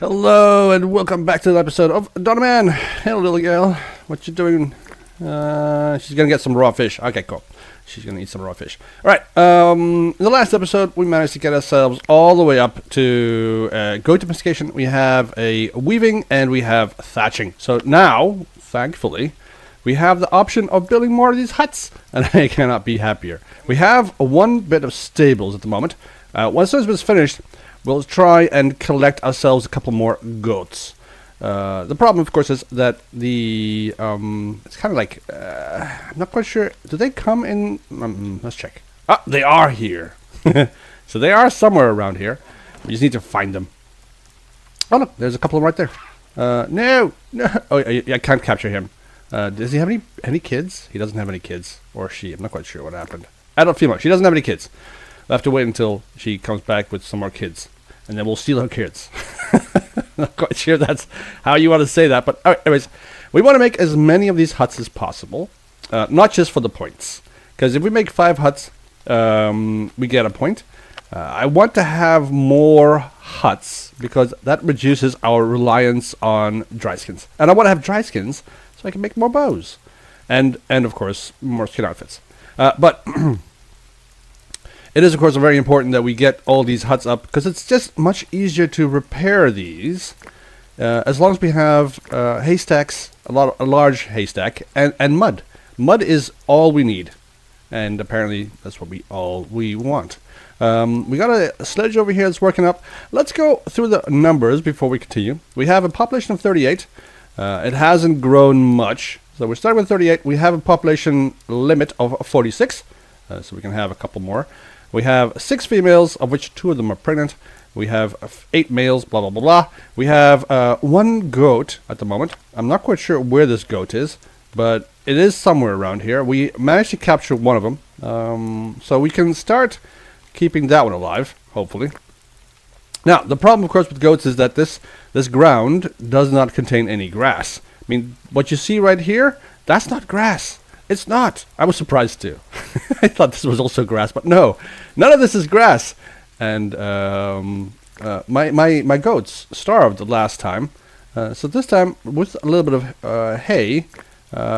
Hello and welcome back to the episode of Donovan. Hello, little girl. What you doing? She's gonna get some raw fish. Okay, cool. She's gonna eat some raw fish. All right. In the last episode, we managed to get ourselves all the way up to goat domestication. We have a weaving and we have thatching. So now, thankfully, we have the option of building more of these huts, and I cannot be happier. We have one bit of stables at the moment. Once this is finished, we'll try and collect ourselves a couple more goats. The problem, of course, is that the it's kind of like I'm not quite sure. Do they come in? Let's check. Ah, they are here. So they are somewhere around here. We just need to find them. Oh look, there's a couple of them right there. No. Oh, I can't capture him. Does he have any kids? He doesn't have any kids, or she. I'm not quite sure what happened. Adult female. She doesn't have any kids. We'll have to wait until she comes back with some more kids, and then we'll steal her kids. Not quite sure that's how you want to say that, but anyways, we want to make as many of these huts as possible, not just for the points, because if we make 5 huts, we get a point. I want to have more huts because that reduces our reliance on dry skins, and I want to have dry skins so I can make more bows, and of course more skin outfits. But it is, of course, very important that we get all these huts up because it's just much easier to repair these as long as we have haystacks, a large haystack, and mud. Mud is all we need, and apparently that's what we want. We got a sledge over here that's working up. Let's go through the numbers before we continue. We have a population of 38. It hasn't grown much, so we're starting with 38. We have a population limit of 46, so we can have a couple more. We have 6 females, of which 2 of them are pregnant. We have 8 males, blah, blah, blah, blah. We have 1 goat at the moment. I'm not quite sure where this goat is, but it is somewhere around here. We managed to capture one of them, so we can start keeping that one alive, hopefully. Now, the problem, of course, with goats is that this ground does not contain any grass. I mean, what you see right here, that's not grass. It's not. I was surprised too. I thought this was also grass, but no, none of this is grass. And my goats starved the last time, so this time with a little bit of hay,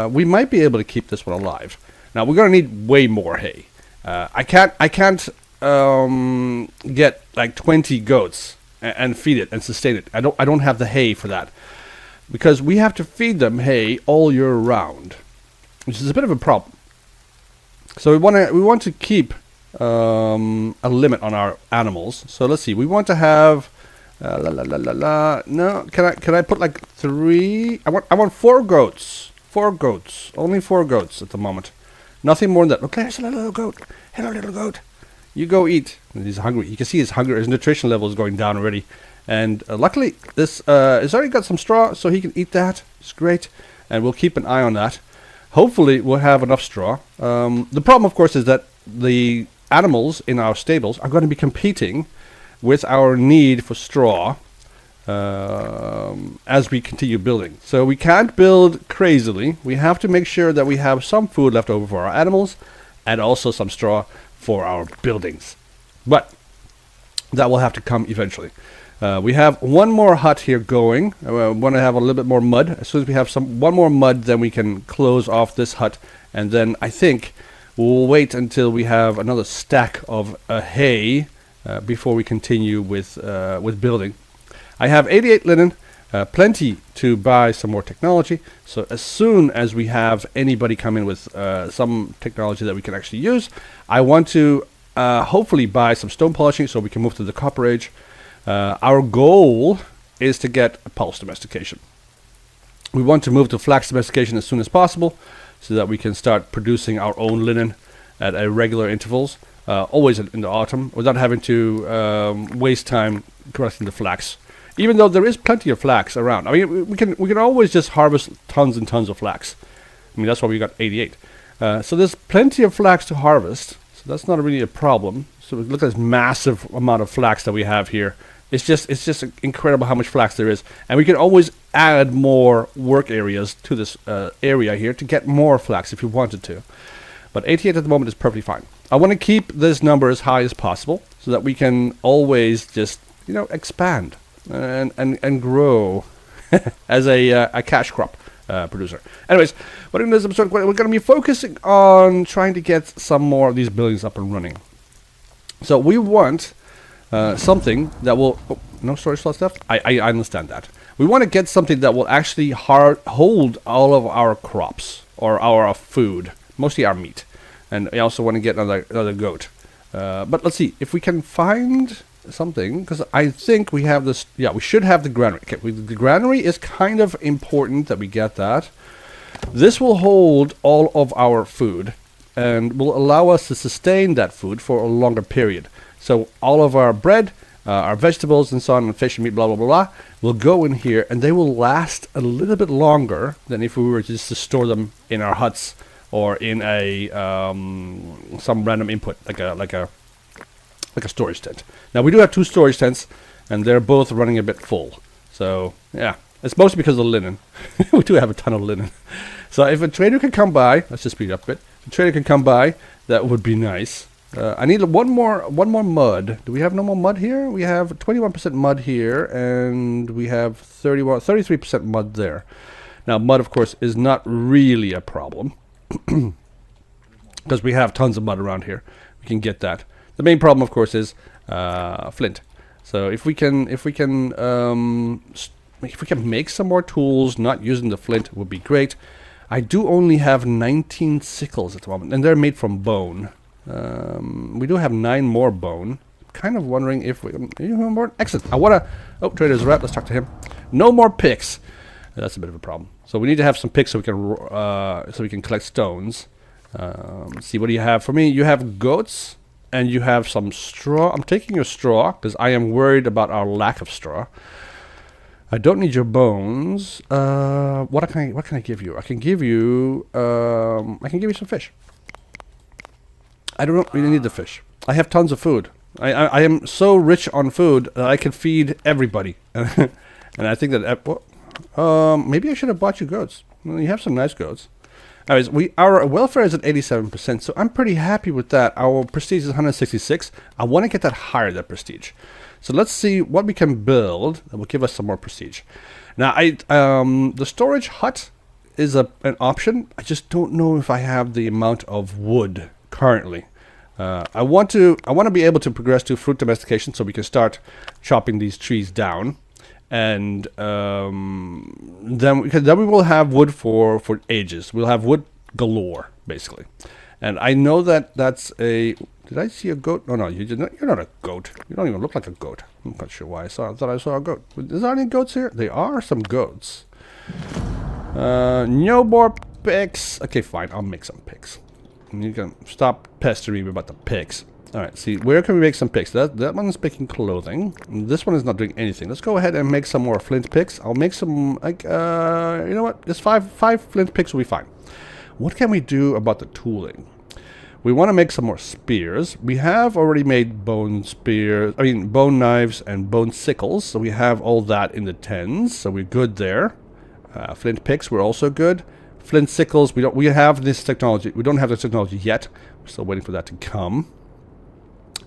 we might be able to keep this one alive. Now we're gonna need way more hay. I can't get like 20 goats and feed it and sustain it. I don't have the hay for that because we have to feed them hay all year round, which is a bit of a problem. So we want to keep a limit on our animals. So let's see. We want to have No, can I put like 3? I want 4 goats. 4 goats. Only 4 goats at the moment. Nothing more than that. Look, there's a little goat. Hello, little goat. You go eat. And he's hungry. You can see his hunger. His nutrition level is going down already. And luckily, this has already got some straw, so he can eat that. It's great. And we'll keep an eye on that. Hopefully we'll have enough straw. The problem, of course, is that the animals in our stables are going to be competing with our need for straw as we continue building. So we can't build crazily. We have to make sure that we have some food left over for our animals and also some straw for our buildings. But that will have to come eventually. We have one more hut here going. We want to have a little bit more mud. As soon as we have one more mud, then we can close off this hut. And then I think we'll wait until we have another stack of hay before we continue with building. I have 88 linen, plenty to buy some more technology. So as soon as we have anybody come in with some technology that we can actually use, I want to hopefully buy some stone polishing so we can move to the copper age. Our goal is to get a pulse domestication. We want to move to flax domestication as soon as possible so that we can start producing our own linen at regular intervals, always in the autumn, without having to waste time collecting the flax. Even though there is plenty of flax around. I mean, we can always just harvest tons and tons of flax. I mean, that's why we got 88. So there's plenty of flax to harvest, so that's not really a problem. So look at this massive amount of flax that we have here. It's just incredible how much flax there is, and we can always add more work areas to this area here to get more flax if you wanted to. But 88 at the moment is perfectly fine. I want to keep this number as high as possible so that we can always just expand. and grow as a cash crop producer. Anyways, but in this episode, we're going to be focusing on trying to get some more of these buildings up and running. So we want something that will... Oh, no storage slots left? I understand that. We want to get something that will actually hold all of our crops, or our food, mostly our meat. And I also want to get another goat. But let's see, if we can find something, because I think we have this... Yeah, we should have the granary. Okay, the granary is kind of important that we get that. This will hold all of our food, and will allow us to sustain that food for a longer period. So all of our bread... our vegetables and so on, and fish and meat, blah, blah, blah, blah, will go in here, and they will last a little bit longer than if we were just to store them in our huts or in a some random input, like a storage tent. Now, we do have 2 storage tents, and they're both running a bit full. So, yeah, it's mostly because of the linen. We do have a ton of linen. So if a trader can come by, let's just speed up a bit. If a trader can come by, that would be nice. I need one more mud. Do we have no more mud here? We have 21% mud here, and we have 33% mud there. Now, mud, of course, is not really a problem because we have tons of mud around here. We can get that. The main problem, of course, is flint. So if we can make some more tools, not using the flint, would be great. I do only have 19 sickles at the moment, and they're made from bone. We do have 9 more bone. Kind of wondering if we... Excellent. I want to... Oh, trader's rat. Let's talk to him. No more picks. That's a bit of a problem. So we need to have some picks so we can collect stones. Let's see, what do you have for me? You have goats, and you have some straw. I'm taking your straw because I am worried about our lack of straw. I don't need your bones. What can I give you? I can give you some fish. I don't really need the fish. I have tons of food. I am so rich on food that I can feed everybody. And I think that... maybe I should have bought you goats. Well, you have some nice goats. Anyways, our welfare is at 87%, so I'm pretty happy with that. Our prestige is 166. I want to get that higher, that prestige. So let's see what we can build that will give us some more prestige. Now, the storage hut is an option. I just don't know if I have the amount of wood currently. I want to be able to progress to fruit domestication so we can start chopping these trees down, and then we will have wood for ages. We'll have wood galore, basically. And I know that's a... Did I see a goat? No, you're not a goat. You don't even look like a goat. I'm not sure why I thought I saw a goat. Is there any goats here? There are some goats. No more pigs. Okay, fine. I'll make some pigs. You can stop pestering me about the pigs. Alright, see, where can we make some picks? That one's making clothing. This one is not doing anything. Let's go ahead and make some more flint picks. I'll make some, like, you know what? Just five flint picks will be fine. What can we do about the tooling? We want to make some more spears. We have already made bone knives and bone sickles. So we have all that in the 10s. So we're good there. Flint picks, we're also good. Flint sickles, we have this technology. We don't have the technology yet. We're still waiting for that to come.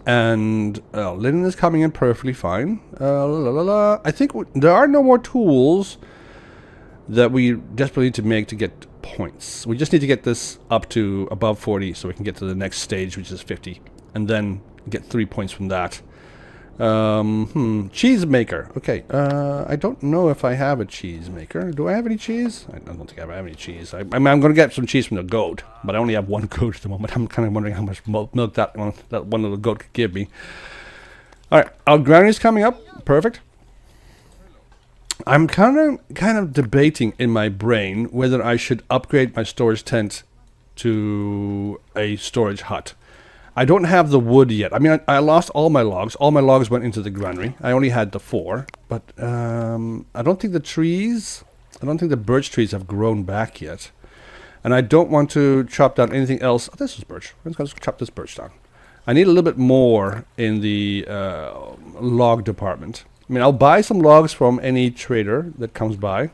And linen is coming in perfectly fine. I think there are no more tools that we desperately need to make to get points. We just need to get this up to above 40 so we can get to the next stage, which is 50. And then get 3 points from that. Cheese maker. Okay, I don't know if I have a cheese maker. Do I have any cheese? I don't think I have any cheese. I'm going to get some cheese from the goat, but I only have 1 goat at the moment. I'm kind of wondering how much milk that one little goat could give me. Alright, our granny's coming up. Perfect. I'm kind of debating in my brain whether I should upgrade my storage tent to a storage hut. I don't have the wood yet. I mean, I lost all my logs. All my logs went into the granary. I only had the 4. But I don't think the birch trees have grown back yet. And I don't want to chop down anything else. Oh, this is birch. Let's chop this birch down. I need a little bit more in the log department. I mean, I'll buy some logs from any trader that comes by.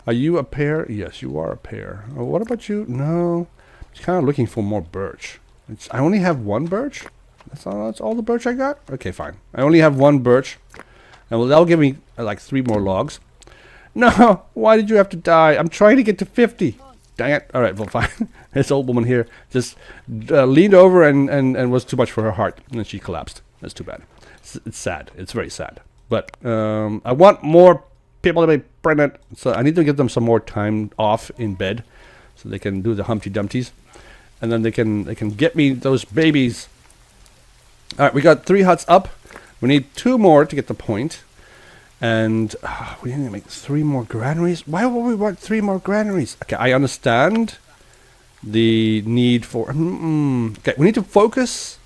Are you a pear? Yes, you are a pear. Oh, what about you? No. I'm just kind of looking for more birch. I only have 1 birch? That's all the birch I got? Okay, fine. I only have 1 birch. And well, that'll give me like 3 more logs. No, why did you have to die? I'm trying to get to 50. Dang it. All right, well, fine. This old woman here just leaned over and was too much for her heart. And then she collapsed. That's too bad. It's sad. It's very sad. But I want more people to be pregnant. So I need to give them some more time off in bed so they can do the Humpty Dumpties. And then they can get me those babies. All right, we got 3 huts up. We need 2 more to get the point. And we need to make 3 more granaries. Why would we want 3 more granaries? Okay, I understand the need for... Okay, we need to focus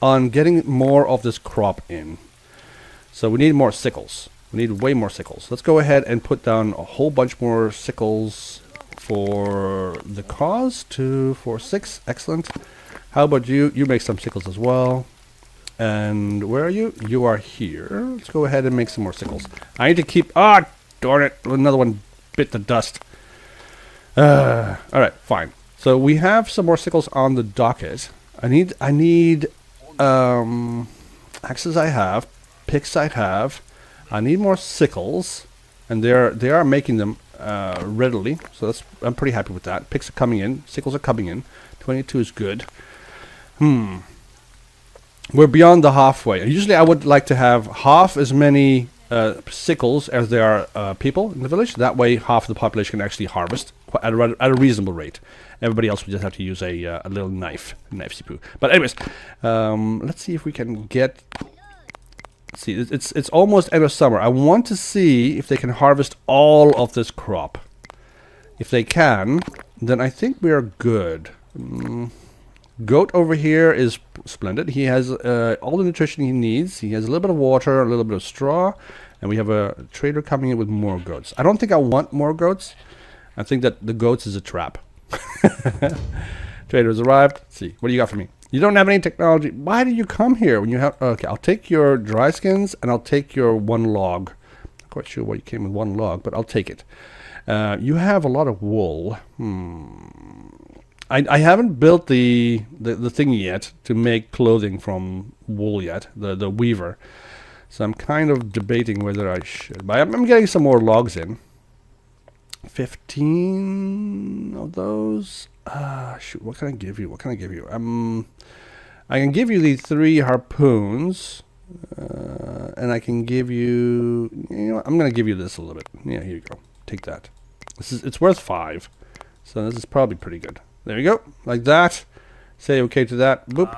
on getting more of this crop in. So we need more sickles. We need way more sickles. Let's go ahead and put down a whole bunch more sickles for the cause. 2, 4, 6. Excellent. How about you? You make some sickles as well. And where are you? You are here. Let's go ahead and make some more sickles. I need to keep... Ah, darn it. Another one bit the dust. Alright, fine. So we have some more sickles on the docket. I need axes I have. Picks I have. I need more sickles. And they are making them readily. So I'm pretty happy with that. Picks are coming in. Sickles are coming in. 22 is good. We're beyond the halfway. Usually I would like to have half as many sickles as there are people in the village. That way half of the population can actually harvest at a reasonable rate. Everybody else would just have to use a little knife sipu. But anyways, let's see if we can get... See, it's almost end of summer. I want to see if they can harvest all of this crop. If they can, then I think we are good. Goat over here is splendid. He has all the nutrition he needs. He has a little bit of water, a little bit of straw, and we have a trader coming in with more goats. I don't think I want more goats. I think that the goats is a trap. Trader has arrived. Let's see, what do you got for me? You don't have any technology. Why did you come here when you have... Okay, I'll take your dry skins and I'll take your 1 log. Not quite sure why you came with 1 log, but I'll take it. You have a lot of wool. I haven't built the thing yet to make clothing from wool yet, the weaver. So I'm kind of debating whether I should. But I'm getting some more logs in. 15 of those. Shoot, what can I give you? I can give you the 3 harpoons. And I can give you... You know what? I'm going to give you this a little bit. Yeah, here you go. Take that. It's worth 5. So this is probably pretty good. There you go, like that. Say okay to that. Boop.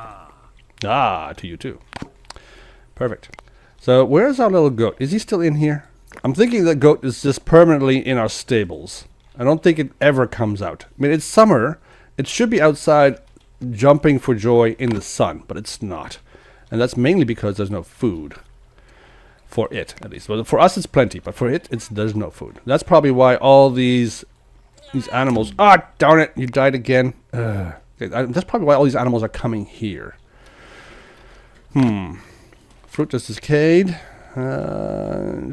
Ah, to you too. Perfect. So where's our little goat? Is he still in here? I'm thinking that goat is just permanently in our stables. I don't think it ever comes out. I mean, it's summer. It should be outside jumping for joy in the sun, but it's not. And that's mainly because there's no food. For it, at least. Well, for us, it's plenty, but for it, there's no food. That's probably why all these animals... Ah, darn it, you died again. Okay, that's probably why all these animals are coming here. Fruit just decayed.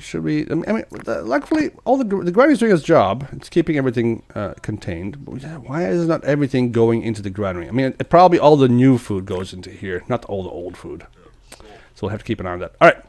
Should we... I mean, luckily, the granary is doing its job. It's keeping everything contained. But why is not everything going into the granary? I mean, probably all the new food goes into here, not all the old food. So we'll have to keep an eye on that. All right.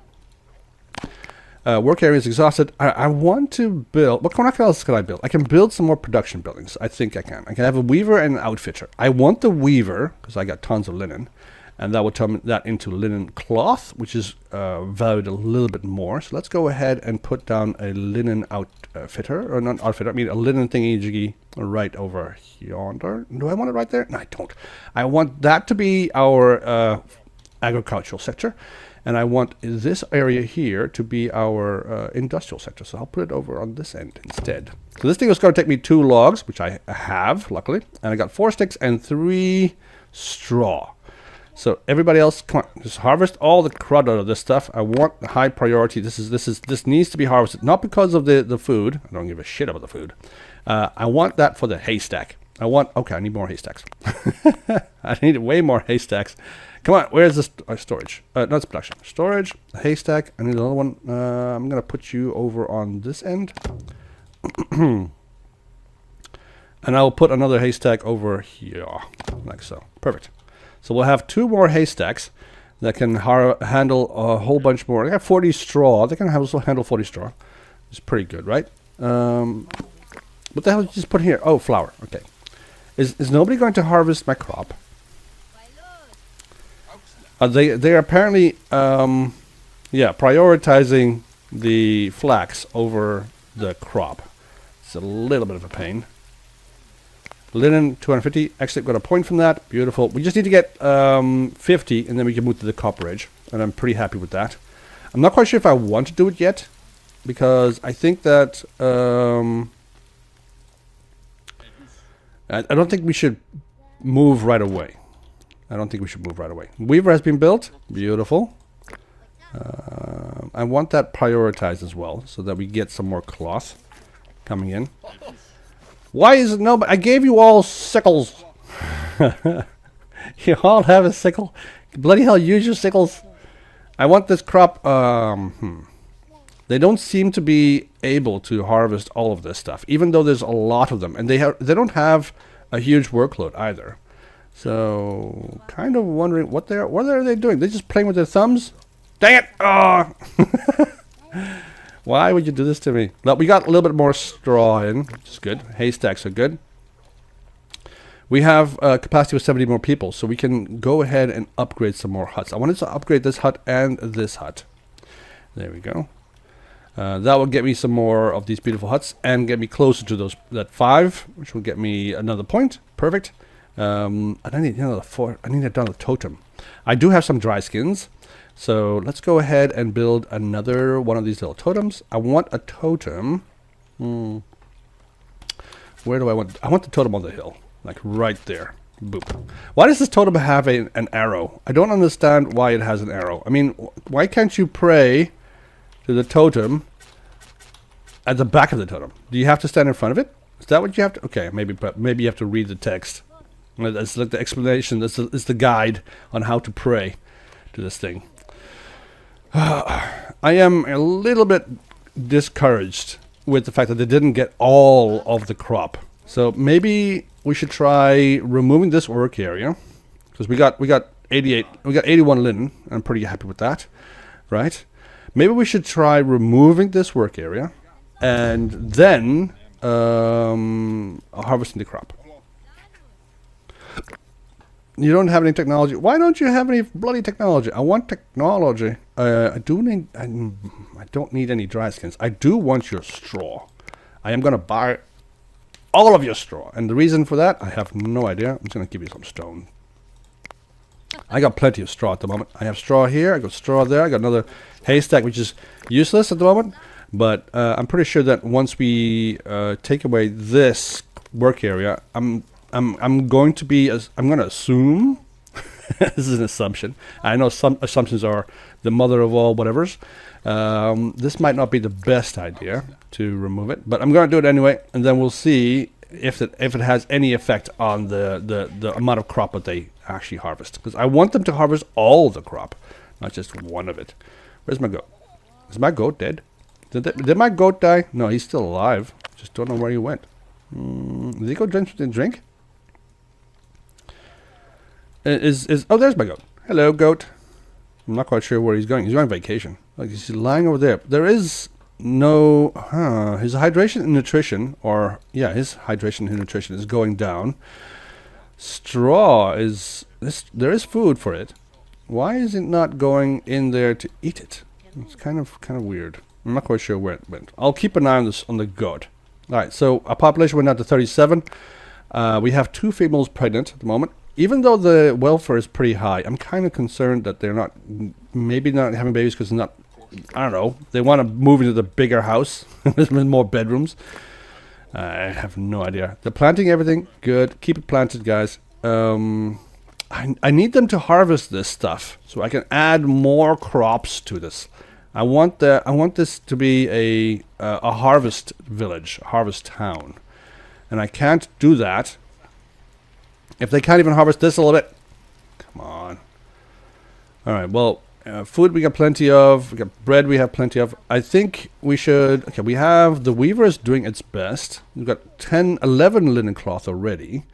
Work area is exhausted. I want to build... What else can I build? I can build some more production buildings. I think I can. I can have a weaver and an outfitter. I want the weaver, because I got tons of linen. And that would turn that into linen cloth, which is valued a little bit more. So let's go ahead and put down a linen outfitter. Or not outfitter, I mean a linen thingy-jiggy right over yonder. Do I want it right there? No, I don't. I want that to be our agricultural sector. And I want this area here to be our industrial sector. So I'll put it over on this end instead. So this thing is going to take me 2 logs, which I have, luckily. And I got 4 sticks and 3 straw. So everybody else, come on, just harvest all the crud out of this stuff. I want the high priority. This needs to be harvested, not because of the food. I don't give a shit about the food. I want that for the haystack. Okay, I need more haystacks. I need way more haystacks. Come on, where's this storage? No, it's production. Storage, haystack. I need another one. I'm going to put you over on this end. And I'll put another haystack over here, like so. Perfect. So we'll have 2 more haystacks. that can handle a whole bunch more. I got 40 straw. They can also handle 40 straw. It's pretty good, right? What the hell did you just put here? Oh, flour. Okay. Is nobody going to harvest my crop? They're apparently prioritizing the flax over the crop. It's a little bit of a pain. Linnen 250. Actually, got a point from that. Beautiful. We just need to get 50, and then we can move to the copperage, and I'm pretty happy with that. I'm not quite sure if I want to do it yet, because I think that I don't think we should move right away. Weaver has been built. Beautiful. I want that prioritized as well, so that we get some more cloth coming in. Why is it no? I gave you all sickles. You all have a sickle. Bloody hell, use your sickles. I want this crop. They don't seem to be able to harvest all of this stuff, even though there's a lot of them, and they don't have a huge workload either. So, kind of wondering what are they doing? They're just playing with their thumbs. Dang it! Oh. Why would you do this to me? Well, we got a little bit more straw in, which is good. Haystacks are good. We have capacity with 70 more people, so we can go ahead and upgrade some more huts. I wanted to upgrade this hut and this hut. There we go. That will get me some more of these beautiful huts and get me closer to that 5, which will get me another point. Perfect. And I need another 4. I need another totem. I do have some dry skins. So let's go ahead and build another one of these little totems. I want a totem. Where do I want? I want the totem on the hill. Like right there. Boop. Why does this totem have an arrow? I don't understand why it has an arrow. I mean, why can't you pray to the totem at the back of the totem? Do you have to stand in front of it? Is that what you have to? Okay, maybe you have to read the text. That's like the explanation. That's the guide on how to pray to this thing. I am a little bit discouraged with the fact that they didn't get all of the crop. So maybe we should try removing this work area, because we got 81 linnen. I'm pretty happy with that, right? Maybe we should try removing this work area and then harvesting the crop. You don't have any technology. Why don't you have any bloody technology? I want technology. I don't need any dry skins. I do want your straw. I am gonna buy all of your straw, and the reason for that, I have no idea. I'm just gonna give you some stone. I got plenty of straw at the moment. I have straw here. I got straw there. I got another haystack, which is useless at the moment. But I'm pretty sure that once we take away this work area, I'm going to assume. This is an assumption. I know some assumptions are the mother of all whatevers. This might not be the best idea to remove it, but I'm going to do it anyway, and then we'll see if it has any effect on the amount of crop that they actually harvest. Because I want them to harvest all the crop, not just one of it. Where's my goat? Is my goat dead? Did my goat die? No, he's still alive. Just don't know where he went. Did he go drink? Oh, there's my goat. Hello, goat. I'm not quite sure where he's going. He's on vacation. Like, he's lying over there. There is no... his hydration and nutrition, his hydration and nutrition is going down. Straw is... there is food for it. Why is it not going in there to eat it? It's kind of weird. I'm not quite sure where it went. I'll keep an eye on the goat. Alright, so our population went down to 37. We have 2 females pregnant at the moment. Even though the welfare is pretty high, I'm kind of concerned that they're maybe not having babies because I don't know, they want to move into the bigger house with more bedrooms. I have no idea. They're planting everything. Good. Keep it planted, guys. I need them to harvest this stuff so I can add more crops to this. I want this to be a harvest village, a harvest town. And I can't do that if they can't even harvest this a little bit. Come on. Alright, well, food we got plenty of. We got bread we have plenty of. I think we should... Okay, we have... The weaver is doing its best. We've got 11 linen cloth already.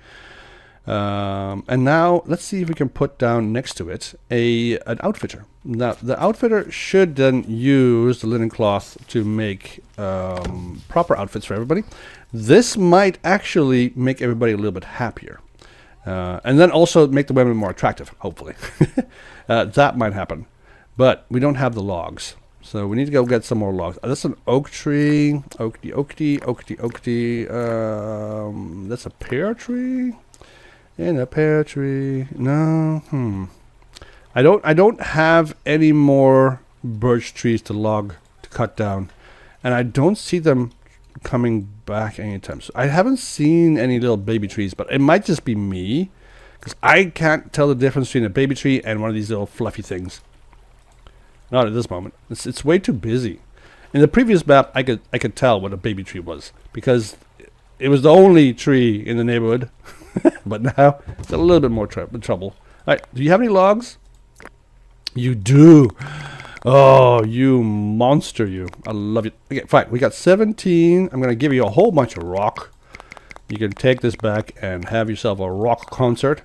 And now let's see if we can put down next to it an outfitter. Now the outfitter should then use the linen cloth to make proper outfits for everybody. This might actually make everybody a little bit happier. And then also make the women more attractive, hopefully. That might happen. But we don't have the logs. So we need to go get some more logs. That's an oak tree. Oak tree. That's a pear tree. And a pear tree. No. I don't have any more birch trees to cut down. And I don't see them coming back anytime. So I haven't seen any little baby trees, but it might just be me, because I can't tell the difference between a baby tree and one of these little fluffy things. Not at this moment. It's way too busy. In the previous map, I could tell what a baby tree was, because it was the only tree in the neighborhood. But now it's a little bit more trouble. All right, do you have any logs? You do. Oh, you monster, you. I love you. Okay, fine. We got 17. I'm going to give you a whole bunch of rock. You can take this back and have yourself a rock concert.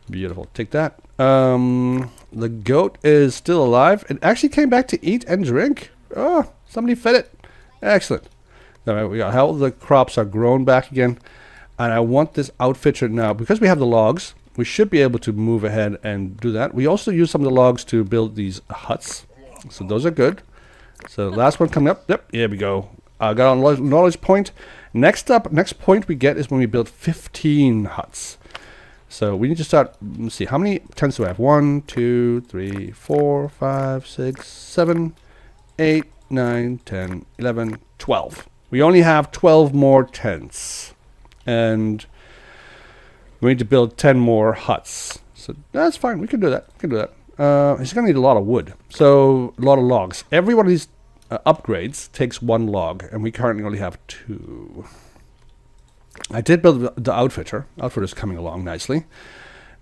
Beautiful. Take that. The goat is still alive. It actually came back to eat and drink. Oh, somebody fed it. Excellent. All right, we got how the crops are grown back again. And I want this outfitter now. Because we have the logs, we should be able to move ahead and do that. We also use some of the logs to build these huts. So those are good. So last one coming up. Yep, here we go. I got a knowledge point. Next point we get is when we build 15 huts. So we need to start. Let's see, how many tents do I have? 1, 2, 3, 4, 5, 6, 7, 8, 9, 10, 11, 12. We only have 12 more tents. And we need to build 10 more huts. So that's fine. We can do that. It's going to need a lot of wood. So a lot of logs. Every one of these upgrades takes 1 log. And we currently only have 2. I did build the outfitter. Outfitter's coming along nicely.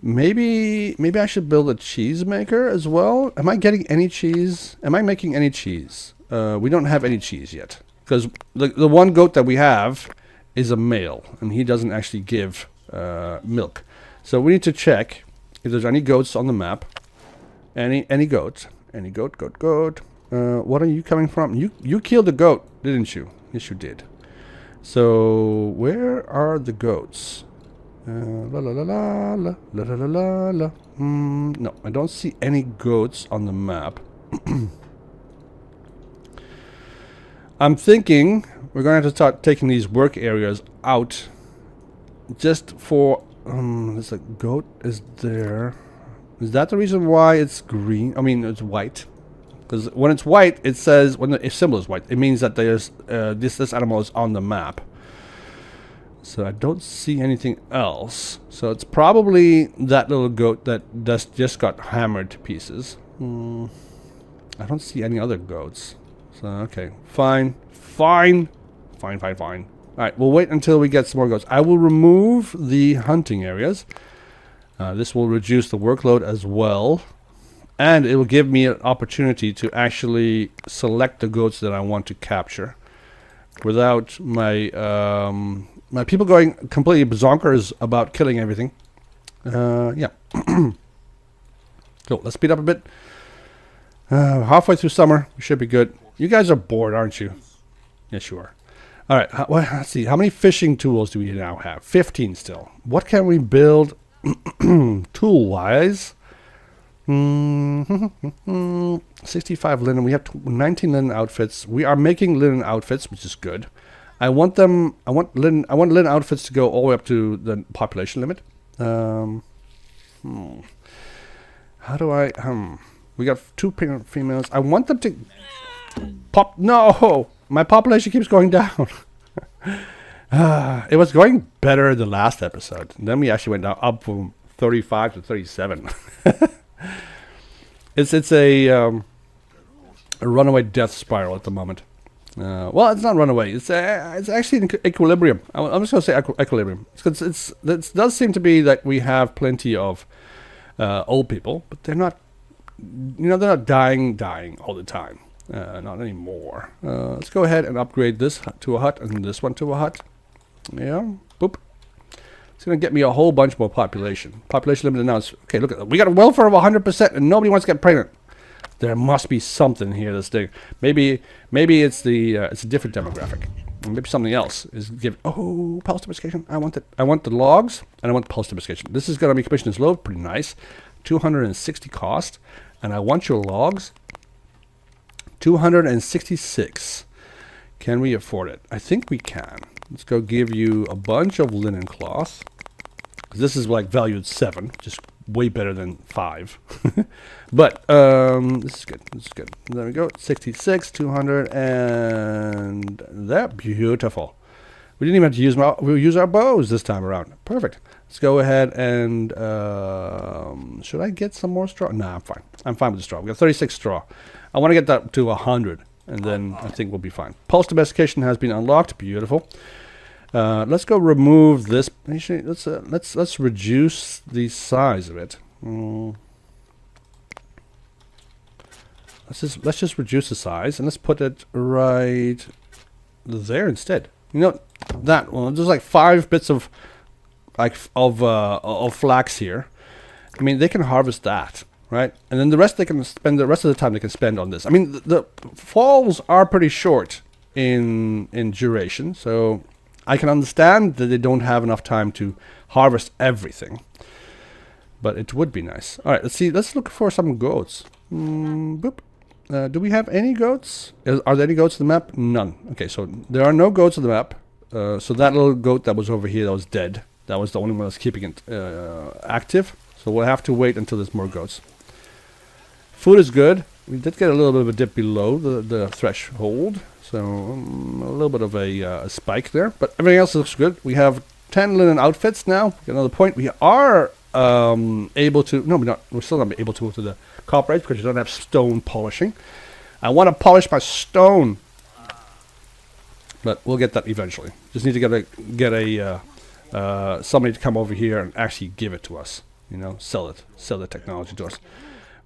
Maybe I should build a cheese maker as well. Am I getting any cheese? Am I making any cheese? We don't have any cheese yet. Because the one goat that we have is a male. And he doesn't actually give milk. So we need to check if there's any goats on the map. Any goats. Any goat. What are you coming from? You killed the goat, didn't you? Yes, you did. So where are the goats? No, I don't see any goats on the map. I'm thinking we're going to have to start taking these work areas out just for... there's a goat is there. Is that the reason why it's green? I mean, it's white. Because when it's white, it says... when the symbol is white, it means that there's this animal is on the map. So I don't see anything else. So it's probably that little goat that just got hammered to pieces. I don't see any other goats. So, okay. Fine. Alright, we'll wait until we get some more goats. I will remove the hunting areas. This will reduce the workload as well. And it will give me an opportunity to actually select the goats that I want to capture. Without my my people going completely bonkers about killing everything. Yeah. So let's speed up a bit. Halfway through summer, we should be good. You guys are bored, aren't you? Yes, you are. All right. Let's see. How many fishing tools do we now have? 15 still. What can we build tool-wise? 65 linen. We have 19 linen outfits. We are making linen outfits, which is good. I want linen outfits to go all the way up to the population limit. How do I we got 2 females. I want them to pop. No, my population keeps going down. It was going better the last episode. And then we actually went down up from 35 to 37. It's a runaway death spiral at the moment. Well, it's not runaway. It's actually in equilibrium. I'm just going to say equilibrium. It does seem to be that we have plenty of old people, but they're not. They're not dying all the time. Not anymore. Let's go ahead and upgrade this hut to a hut and this one to a hut. Yeah. Boop. It's going to get me a whole bunch more population. Population limited now is... Okay, look at that. We got a welfare of 100% and nobody wants to get pregnant. There must be something here, this thing. Maybe it's it's a different demographic. Maybe something else is give. Oh, pulse domestication. I want it. I want the logs and I want pulse domestication. This is going to be commission as low. Pretty nice. 260 cost. And I want your logs. 266. Can we afford it? I think we can. Let's go give you a bunch of linen cloth. This is like valued 7, just way better than 5. But this is good. This is good. There we go. 66, 200, and that beautiful. We didn't even have to use we'll use our bows this time around. Perfect. Let's go ahead and should I get some more straw? Nah, I'm fine. I'm fine with the straw. We got 36 straw. I want to get that to 100. And then I think we'll be fine. Pulse domestication has been unlocked. Beautiful. Let's go remove this. Actually, let's reduce the size of it. Let's just reduce the size and let's put it right there instead. You know that one. There's like 5 bits of flax here. I mean, they can harvest that. Right, and then the rest they can spend the rest of the time they can spend on this. I mean, the falls are pretty short in duration, so I can understand that they don't have enough time to harvest everything. But it would be nice. All right, let's see. Let's look for some goats. Boop. Do we have any goats? Are there any goats on the map? None. Okay, so there are no goats on the map. So that little goat that was over here that was dead. That was the only one that's keeping it active. So we'll have to wait until there's more goats. Food is good. We did get a little bit of a dip below the threshold. So a little bit of a spike there. But everything else looks good. We have 10 linen outfits now. Get another point. We are able to... No, we're not. We're still not able to move to the copper edge because you don't have stone polishing. I want to polish my stone. But we'll get that eventually. Just need to get a somebody to come over here and actually give it to us. You know, sell the technology to us.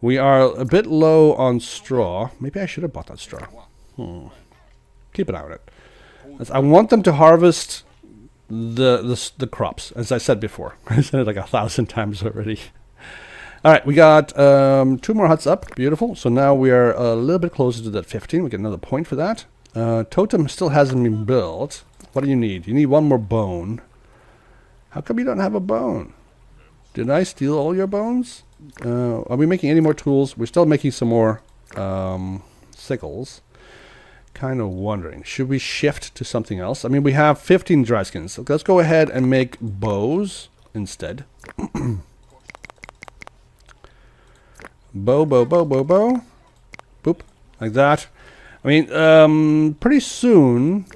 We are a bit low on straw. Maybe I should have bought that straw. Keep an eye on it. I want them to harvest the crops, as I said before. I said it like 1,000 times already. All right, we got 2 more huts up. Beautiful. So now we are a little bit closer to that 15. We get another point for that. Totem still hasn't been built. What do you need? You need 1 more bone. How come you don't have a bone? Did I steal all your bones? Are we making any more tools? We're still making some more sickles. Kind of wondering, should we shift to something else? I mean, we have 15 dry skins. So let's go ahead and make bows instead. Bow. Boop. Like that. I mean, pretty soon...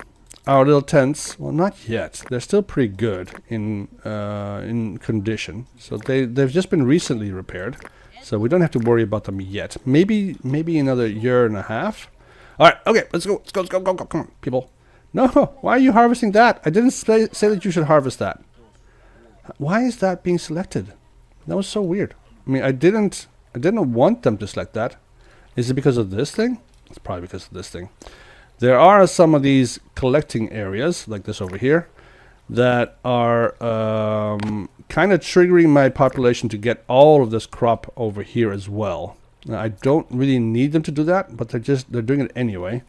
Our little tents, well, not yet. They're still pretty good in condition. So they've just been recently repaired. So we don't have to worry about them yet. Maybe another year and a half. All right, okay, let's go. Come on, people. No, why are you harvesting that? I didn't say that you should harvest that. Why is that being selected? That was so weird. I mean, I didn't want them to select that. Is it because of this thing? It's probably because of this thing. There are some of these collecting areas, like this over here, that are kind of triggering my population to get all of this crop over here as well. Now, I don't really need them to do that, but they're doing it anyway.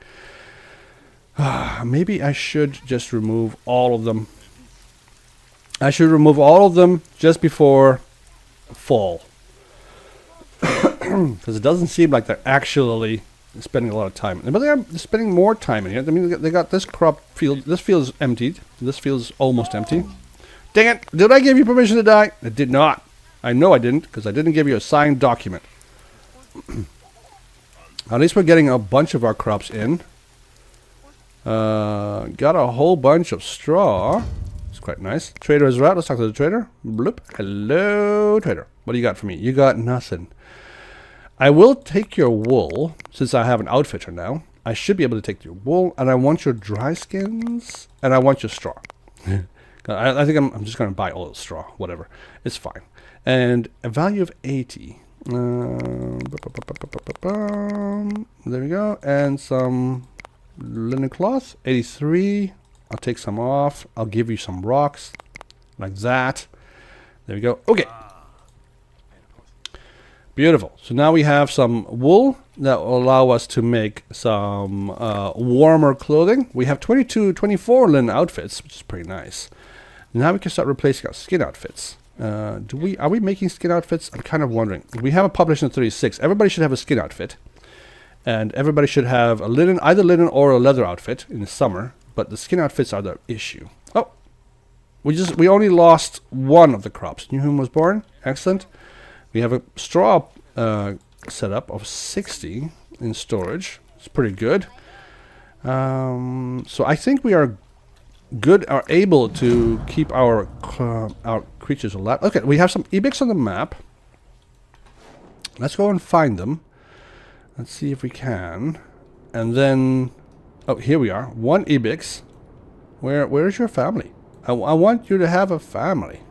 Maybe I should just remove all of them. I should remove all of them just before fall. Because it doesn't seem like they're actually... spending a lot of time, but they're spending more time in here. I mean, they got this crop field. This field is emptied. This field is almost empty. Dang it! Did I give you permission to die? I did not. I know I didn't, because I didn't give you a signed document. At least we're getting a bunch of our crops in. Got a whole bunch of straw. It's quite nice. Trader is out. Let's talk to the trader. Bloop. Hello, trader. What do you got for me? You got nothing. I will take your wool, since I have an outfitter now. I should be able to take your wool, and I want your dry skins, and I want your straw. I think I'm just going to buy all the straw, whatever. It's fine. And a value of 80. There we go. And some linen cloth, 83. I'll take some off. I'll give you some rocks. like that. There we go. Okay. Beautiful. So now we have some wool that will allow us to make some warmer clothing. We have 24 linen outfits, which is pretty nice. Now we can start replacing our skin outfits. Are we making skin outfits? I'm kind of wondering. We have a population of 36. Everybody should have a skin outfit. And everybody should have a linen, either linen or a leather outfit in the summer. But the skin outfits are the issue. Oh, we only lost one of the crops. New Whom was born. Excellent. We have a straw setup of 60 in storage. It's pretty good. So I think we are able to keep our creatures alive. Okay, we have some ibex on the map. Let's go and find them. Let's see if we can. And then, oh, here we are. One ibex. Where is your family? I want you to have a family.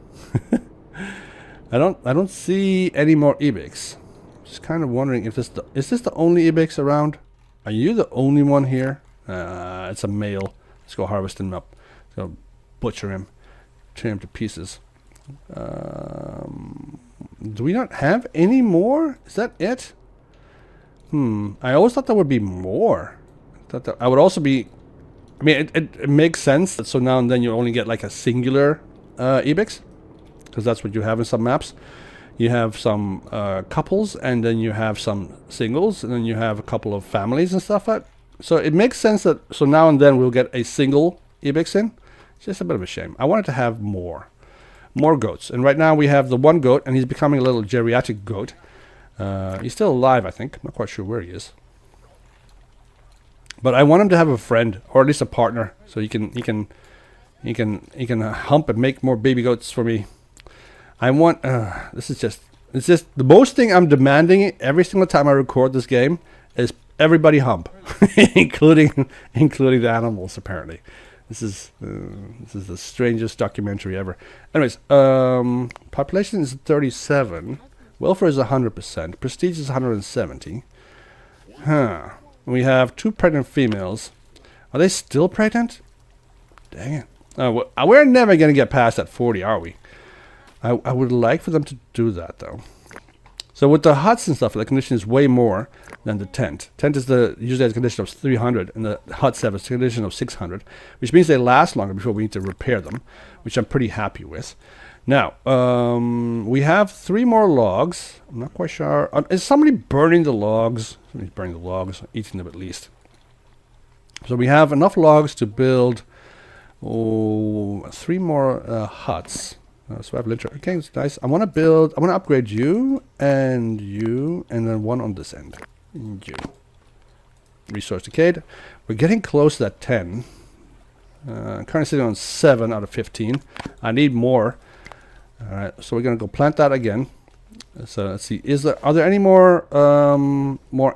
I don't see any more ibex. Just kind of wondering if is this the only ibex around? Are you the only one here? It's a male. Let's go harvest him up. Let's go butcher him, tear him to pieces. Do we not have any more? Is that it? I always thought there would be more. I would also be. I mean, it makes sense that so now and then you only get like a singular ibex, because that's what you have in some maps. You have some couples, and then you have some singles, and then you have a couple of families and stuff like that. So it makes sense that so now and then we'll get a single ibex in. It's just a bit of a shame. I wanted to have more goats, and right now we have the one goat, and he's becoming a little geriatric goat. He's still alive, I think. I'm not quite sure where he is. But I want him to have a friend, or at least a partner, so he can hump and make more baby goats for me. I want. It's just the most thing I'm demanding every single time I record this game is everybody hump, including the animals. Apparently, this is the strangest documentary ever. Anyways, population is 37. Welfare is 100%. Prestige is 170. Huh. We have 2 pregnant females. Are they still pregnant? Dang it. We're never going to get past that 40, are we? I would like for them to do that, though. So with the huts and stuff, the condition is way more than the tent. Tent is usually has a condition of 300, and the huts have a condition of 600, which means they last longer before we need to repair them, which I'm pretty happy with. Now, we have 3 more logs. I'm not quite sure. Is somebody burning the logs? Somebody's burning the logs, eating them at least. So we have enough logs to build 3 more huts. So I have literally. Okay, it's nice. I want to upgrade you, and then one on this end. You. Resource decayed. We're getting close to that 10. Currently sitting on 7 out of 15. I need more. Alright, so we're gonna go plant that again. So let's see, are there any more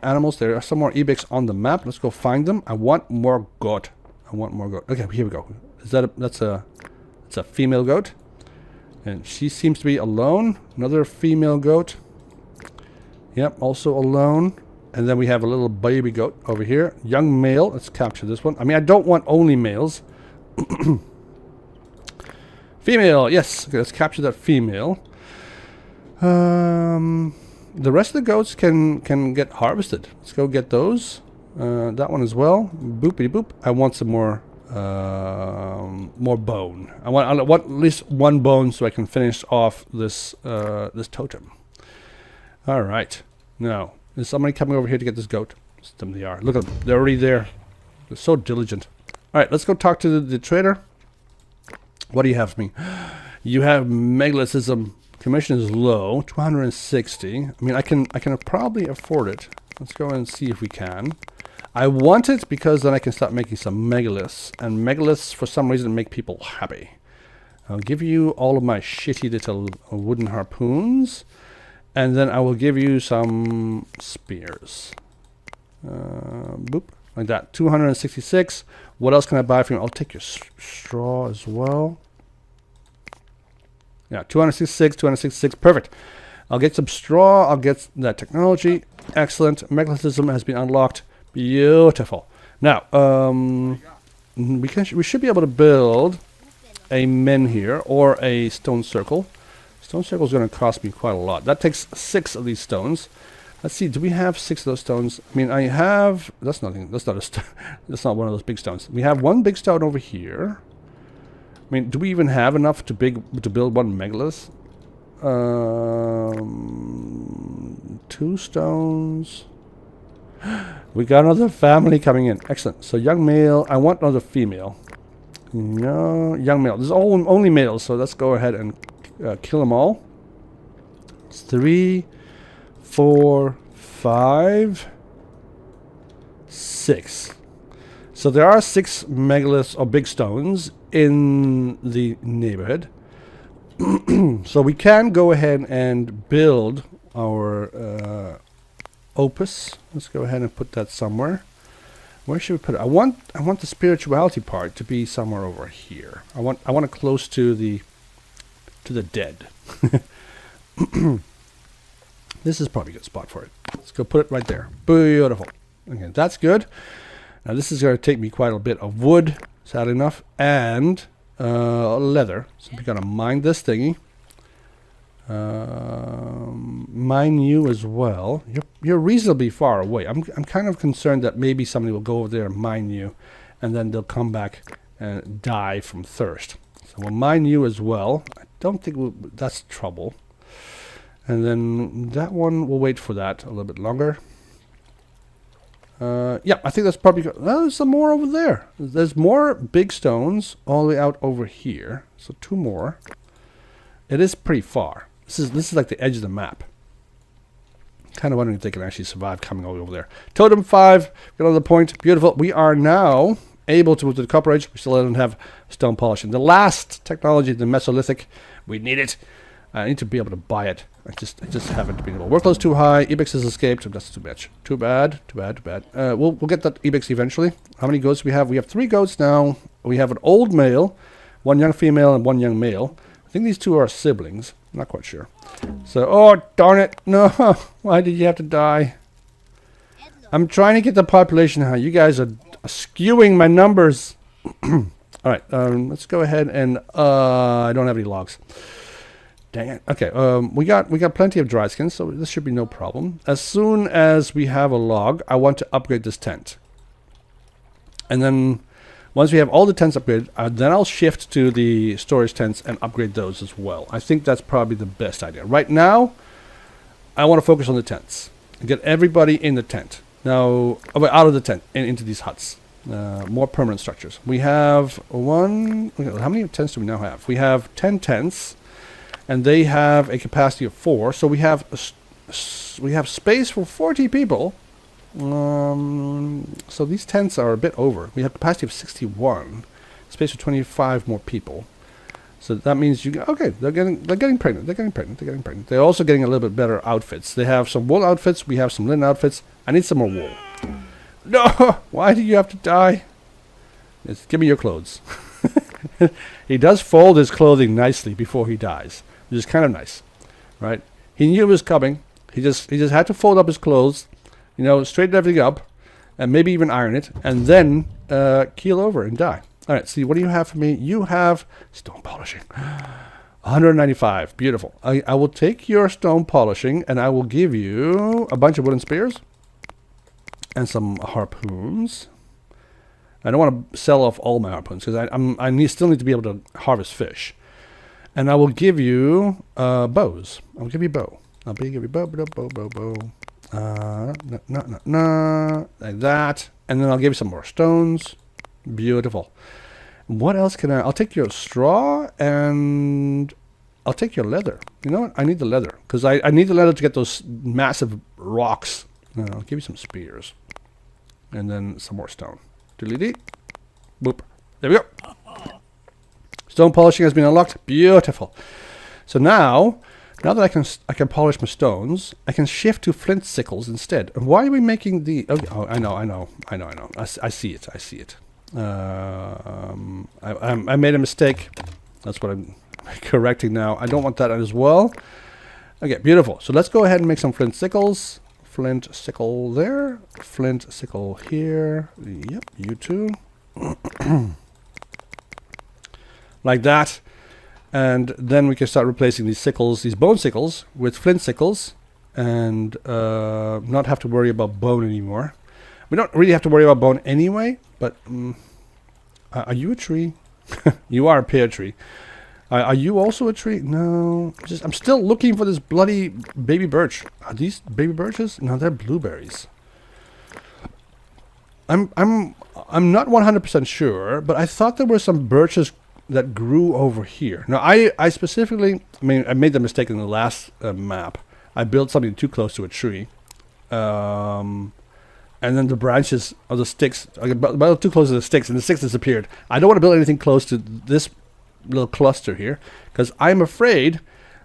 animals? There are some more ibex on the map. Let's go find them. I want more goat. Okay, here we go. That's a female goat, and she seems to be alone. Another female goat. Yep, also alone. And then we have a little baby goat over here. Young male. Let's capture this one. I mean, I don't want only males. Female, yes. Okay, let's capture that female. The rest of the goats can get harvested. Let's go get those. That one as well. Boopity boop. I want some more bone. I want at least 1 bone so I can finish off this totem. All right. Now, is somebody coming over here to get this goat? They are. Look at them. They're already there. They're so diligent. All right, let's go talk to the trader. What do you have for me? You have megalithism. Commission is low, 260. I mean, I can probably afford it. Let's go and see if we can. I want it because then I can start making some megaliths, and megaliths for some reason make people happy. I'll give you all of my shitty little wooden harpoons, and then I will give you some spears. Boop. Like that, 266. What else can I buy from you? I'll take your straw as well. Yeah, 266, perfect. I'll get some straw, I'll get that technology. Excellent. Megalithism has been unlocked. Beautiful. Now, we should be able to build a men here or a stone circle. Stone circle is going to cost me quite a lot. That takes 6 of these stones. Let's see. Do we have 6 of those stones? I mean, I have. That's nothing. That's not a. That's not one of those big stones. We have one big stone over here. I mean, do we even have enough to build one megalith? 2 stones. We got another family coming in. Excellent. So young male. I want another female. No, young male. This is all only males. So let's go ahead and kill them all. It's 3, 4, 5, 6. So there are 6 megaliths or big stones in the neighborhood. So we can go ahead and build our opus. Let's go ahead and put that somewhere. Where should we put it? I want the spirituality part to be somewhere over here. I want it close to the dead. This is probably a good spot for it. Let's go put it right there. Beautiful. Okay, that's good. Now this is going to take me quite a bit of wood, sadly enough, and leather. So we're going to mine this thingy. Mine you as well. You're reasonably far away. I'm kind of concerned that maybe somebody will go over there and mine you, and then they'll come back and die from thirst. So we'll mine you as well. I don't think that's trouble. And then that one, we'll wait for that a little bit longer. Yeah, I think that's probably good. Well, there's some more over there. There's more big stones all the way out over here. So 2 more. It is pretty far. This is like the edge of the map. Kind of wondering if they can actually survive coming all the way over there. Totem 5. Got another point. Beautiful. We are now able to move to the Copper Age. We still don't have stone polishing. The last technology, the Mesolithic. We need it. I need to be able to buy it. I just haven't been able. Workload's too high. Ebix has escaped. That's too much. Too bad. We'll get that Ebix eventually. How many goats do we have? We have 3 goats now. We have an old male, 1 young female, and 1 young male. I think these 2 are siblings. I'm not quite sure. So, oh darn it! No, why did you have to die? I'm trying to get the population high. You guys are skewing my numbers. All right, let's go ahead and I don't have any logs. Dang it. Okay, we got plenty of dry skins, so this should be no problem. As soon as we have a log, I want to upgrade this tent. And then once we have all the tents upgraded, then I'll shift to the storage tents and upgrade those as well. I think that's probably the best idea. Right now, I want to focus on the tents. Get everybody in the tent. Now, out of the tent and into these huts. More permanent structures. We have 1... How many tents do we now have? We have 10 tents. And they have a capacity of 4, so we have space for 40 people. So these tents are a bit over. We have capacity of 61, space for 25 more people. So that means okay. They're getting pregnant. They're also getting a little bit better outfits. They have some wool outfits. We have some linen outfits. I need some more wool. No, why do you have to die? Give me your clothes. He does fold his clothing nicely before he dies, which is kind of nice, right? He knew it was coming. He just had to fold up his clothes, straighten everything up, and maybe even iron it, and then keel over and die. All right, see, what do you have for me? You have stone polishing. 195. Beautiful. I will take your stone polishing, and I will give you a bunch of wooden spears and some harpoons. I don't want to sell off all my harpoons because I still need to be able to harvest fish. And I will give you bows. I'll give you bow. I'll give you bow. Like that. And then I'll give you some more stones. Beautiful. What else can I'll take your straw and I'll take your leather. You know what? I need the leather because I need the leather to get those massive rocks. I'll give you some spears. And then some more stone. Doodly-dee. Boop. There we go. Stone polishing has been unlocked. Beautiful. So now that I can polish my stones, I can shift to flint sickles instead. And why are we making the... Oh, I know. I see it. I made a mistake. That's what I'm correcting now. I don't want that as well. Okay, beautiful. So let's go ahead and make some flint sickles. Flint sickle there. Flint sickle here. Yep, you too. like that. And then we can start replacing these sickles, these bone sickles, with flint sickles, and not have to worry about bone anymore. We don't really have to worry about bone anyway, but are you a tree? You are a pear tree. Are you also a tree? No. I'm still looking for this bloody baby birch. Are these baby birches? No, they're blueberries. I'm not 100% sure, but I thought there were some birches that grew over here. Now, I specifically, I made the mistake in the last map. I built something too close to a tree. And then the branches of the sticks, I got too close to the sticks, and the sticks disappeared. I don't want to build anything close to this little cluster here, because I'm afraid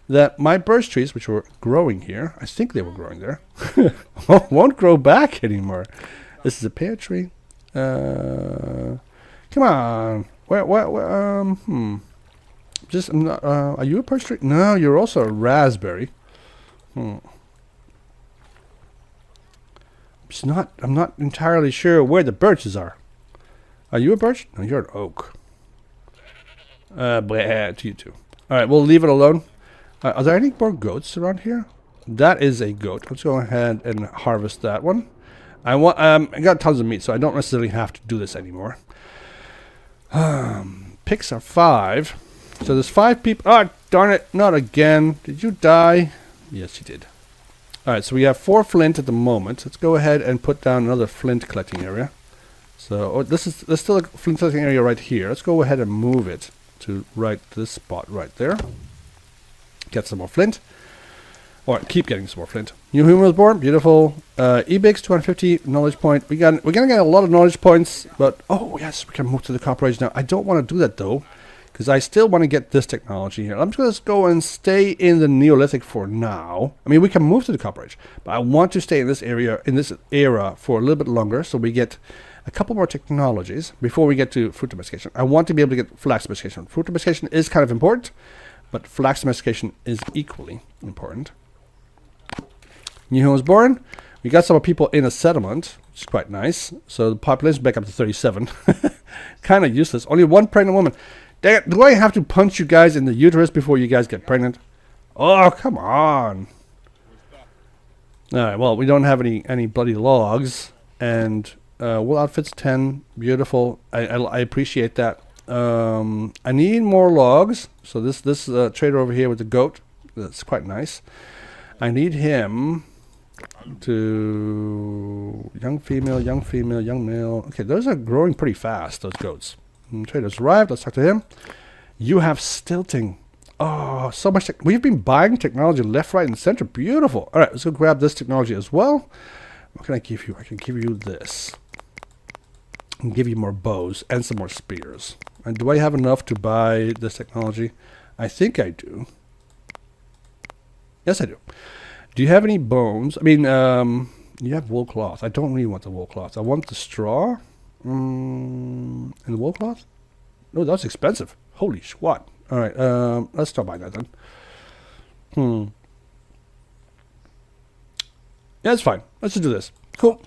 that my birch trees, which were growing here, I think they were growing there, won't grow back anymore. This is a pear tree. Come on. Just, I'm not, are you a birch tree? No, you're also a raspberry. I'm not entirely sure where the birches are. Are you a birch? No, you're an oak. To you too. Alright, we'll leave it alone. Are there any more goats around here? That is a goat. Let's go ahead and harvest that one. I got tons of meat, so I don't necessarily have to do this anymore. Picks are 5. So there's 5 people. Oh, darn it. Not again. Did you die? Yes, you did. Alright, so we have 4 flint at the moment. Let's go ahead and put down another flint collecting area. So there's still a flint collecting area right here. Let's go ahead and move it to this spot right there. Get some more flint. Or keep getting some more flint. New human was born. Beautiful. Ebix 250 knowledge point. We're gonna get a lot of knowledge points, but oh yes, we can move to the copper age now. I don't want to do that though, because I still want to get this technology here. I'm just gonna go and stay in the Neolithic for now. I mean, we can move to the copper age, but I want to stay in this era for a little bit longer, so we get a couple more technologies before we get to fruit domestication. I want to be able to get flax domestication. Fruit domestication is kind of important, but flax domestication is equally important. New home was born. We got some people in a settlement, which is quite nice. So the population back up to 37. Kind of useless. Only 1 pregnant woman. Dang it, do I have to punch you guys in the uterus before you guys get pregnant? Oh, come on. Alright, well, we don't have any bloody logs. And wool outfits 10. Beautiful. I appreciate that. I need more logs. So this trader over here with the goat, that's quite nice. I need him to young female, young male. Okay, those are growing pretty fast, those goats. Trader's arrived. Let's talk to him. You have stilting. Oh, so much. We've been buying technology left, right, and center. Beautiful. All right, let's go grab this technology as well. What can I give you? I can give you this. And give you more bows and some more spears. And do I have enough to buy this technology? I think I do. Yes, I do. Do you have any bones? I mean, you have wool cloth. I don't really want the wool cloth. I want the straw. And the wool cloth? No, that's expensive. Holy swat. All right, let's start buying that then. Yeah, it's fine. Let's just do this. Cool.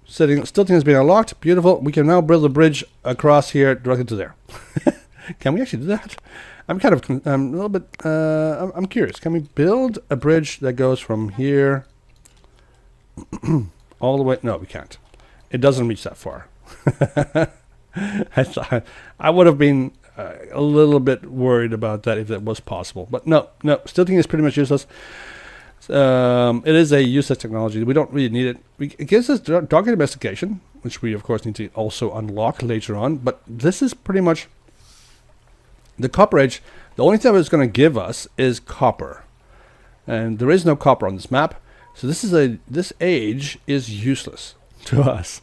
Stilting has been unlocked. Beautiful. We can now build a bridge across here directly to there. Can we actually do that? I'm kind of a little bit. I'm curious. Can we build a bridge that goes from here all the way? No, we can't. It doesn't reach that far. I thought I would have been a little bit worried about that if it was possible, but no. Stilting is pretty much useless. It is a useless technology. We don't really need it. It gives us dog domestication, which we of course need to also unlock later on. But this is pretty much the copper age. The only thing it's going to give us is copper, and there is no copper on this map. So this age is useless to us.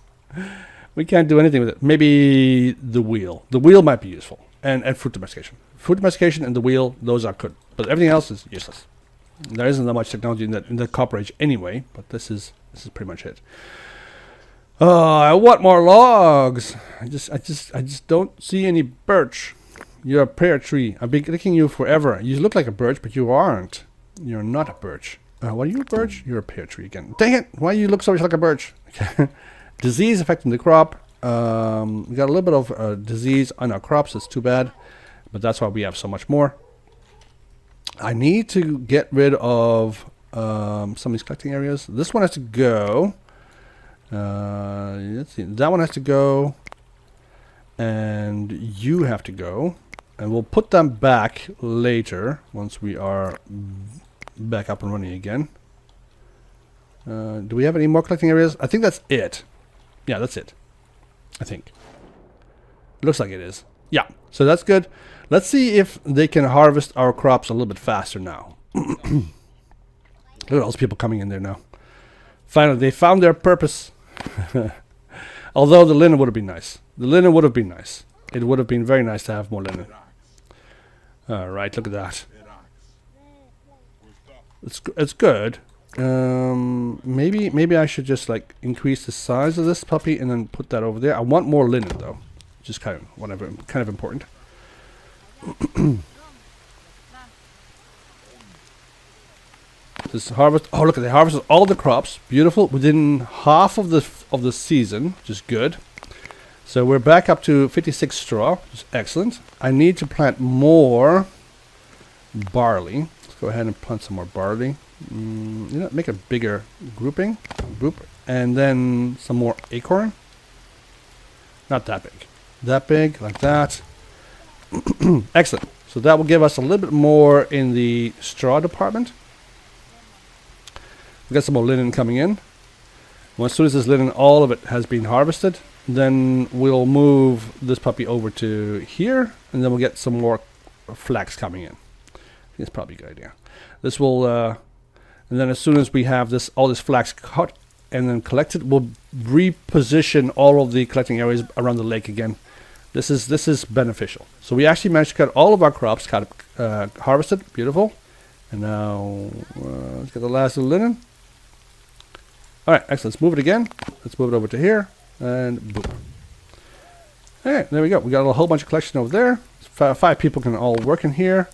We can't do anything with it. Maybe the wheel. The wheel might be useful, and fruit domestication. Fruit domestication and the wheel, those are good, but everything else is useless. There isn't that much technology in the copper age anyway, but this is pretty much it. I want more logs. I just don't see any birch. You're a pear tree. I've been clicking you forever. You look like a birch, but you aren't. You're not a birch. What are you, a birch? You're a pear tree again. Dang it! Why you look so much like a birch? Disease affecting the crop. We got a little bit of disease on our crops. It's too bad. but that's why we have so much more. I need to get rid of some of these collecting areas. This one has to go. Let's see. That one has to go. And you have to go. And we'll put them back later once we are back up and running again. Do we have any more collecting areas? I think that's it. Yeah, that's it. I think. Looks like it is. Yeah, so that's good. Let's see if they can harvest our crops a little bit faster now. Look at all those people coming in there now. Finally, they found their purpose. Although the linen would have been nice. The linen would have been nice. It would have been very nice to have more linen. Alright, look at that. It's good. Maybe I should just like increase the size of this puppy and then put that over there. I want more linen though. Just kind of important. This harvest. Oh, look at they harvested all the crops. Beautiful. Within half of the season, which is good. So we're back up to 56 straw, which is excellent. I need to plant more barley. Let's go ahead and plant some more barley. Make a bigger group, and then some more acorn. Not that big. That big, like that. Excellent. So that will give us a little bit more in the straw department. We got some more linen coming in. Well, as soon as this linen, all of it has been harvested, then we'll move this puppy over to here, and then we'll get some more flax coming in. I think it's probably a good idea. This will, and then as soon as we have all this flax cut and then collected, we'll reposition all of the collecting areas around the lake again. This is beneficial. So we actually managed to cut all of our crops, harvested, beautiful. And now let's get the last of the linen. All right, excellent. Let's move it again. Let's move it over to here, and boom. All right, there we go. We got a whole bunch of collection over there. 5 people can all work in here.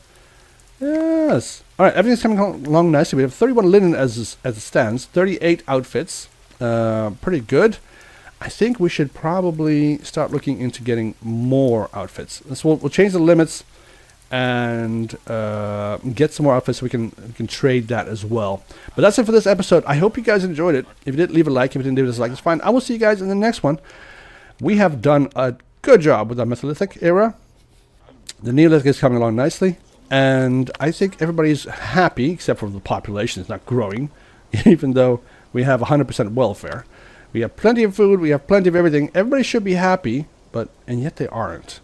Yes. All right, everything's coming along nicely. We have 31 linen as it stands. 38 outfits. Pretty good. I think we should probably start looking into getting more outfits. So we'll change the limits and get some more outfits so we can trade that as well. But that's it for this episode. I hope you guys enjoyed it. If you did, leave a like. If you didn't, leave a dislike. It's fine. I will see you guys in the next one. We have done a good job with our Mesolithic era. The Neolithic is coming along nicely. And I think everybody's happy, except for the population is not growing, even though we have 100% welfare. We have plenty of food. We have plenty of everything. Everybody should be happy, and yet they aren't.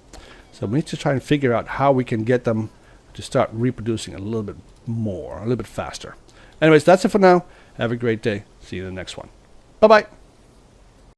So we need to try and figure out how we can get them to start reproducing a little bit more, a little bit faster. Anyways, that's it for now. Have a great day. See you in the next one. Bye-bye.